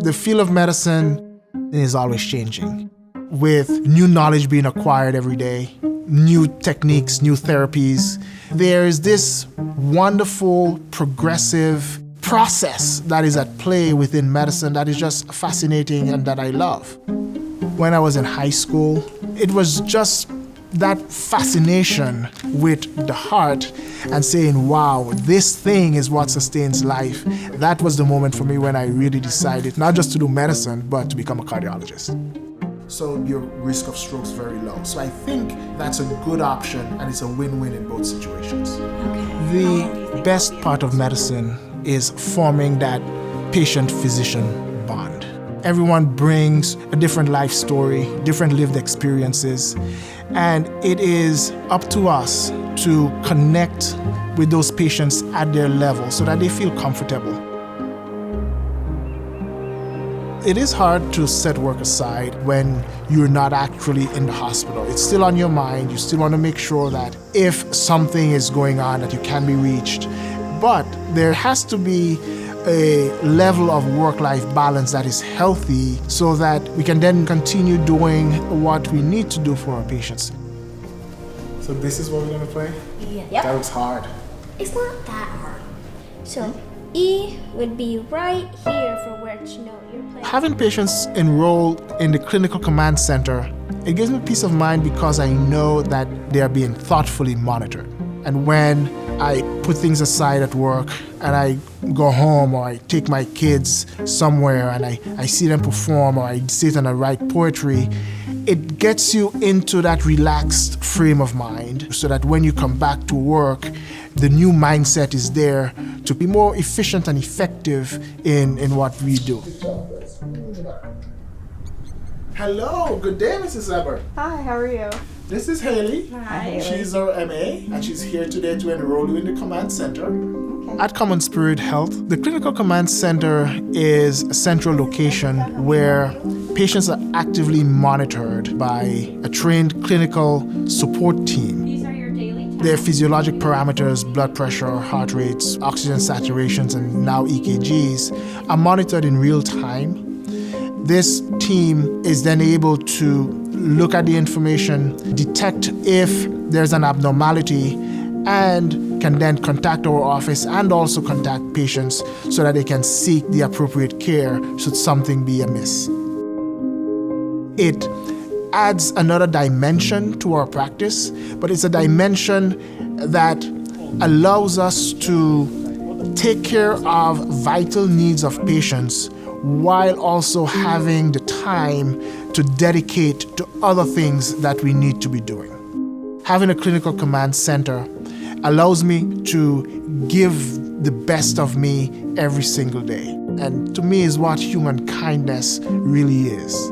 The field of medicine is always changing, with new knowledge being acquired every day, new techniques, new therapies. There's this wonderful, progressive process that is at play within medicine that is just fascinating and that I love. When I was in high school, it was just that fascination with the heart and saying, wow, this thing is what sustains life. That was the moment for me when I really decided not just to do medicine, but to become a cardiologist. So your risk of stroke is very low. So I think that's a good option, and it's a win-win in both situations. Okay. The best part of medicine is forming that patient-physician bond. Everyone brings a different life story, different lived experiences, and it is up to us to connect with those patients at their level so that they feel comfortable. It is hard to set work aside when you're not actually in the hospital. It's still on your mind. You still want to make sure that if something is going on, that you can be reached. But there has to be a level of work-life balance that is healthy so that we can then continue doing what we need to do for our patients. So this is what we're going to play? Yeah. Yep. That was hard. It's not that hard. So E would be right here for which note you're playing. Having patients enrolled in the clinical command center, it gives me peace of mind because I know that they are being thoughtfully monitored. And when I put things aside at work and I go home or I take my kids somewhere and I see them perform or I sit and I write poetry, it gets you into that relaxed frame of mind so that when you come back to work, the new mindset is there to be more efficient and effective in what we do. Hello, good day, Mrs. Eber. Hi, how are you? This is Haley. Hi, Haley. She's our MA, and she's here today to enroll you in the Command Center. Okay. At CommonSpirit Health, the Clinical Command Center is a central location where patients are actively monitored by a trained clinical support team. These are your daily tasks. Their physiologic parameters, blood pressure, heart rates, oxygen saturations, and now EKGs are monitored in real time. This team is then able to look at the information, detect if there's an abnormality, and can then contact our office and also contact patients so that they can seek the appropriate care should something be amiss. It adds another dimension to our practice, but it's a dimension that allows us to take care of vital needs of patients while also having the time to dedicate to other things that we need to be doing. Having a clinical command center allows me to give the best of me every single day. And to me is what human kindness really is.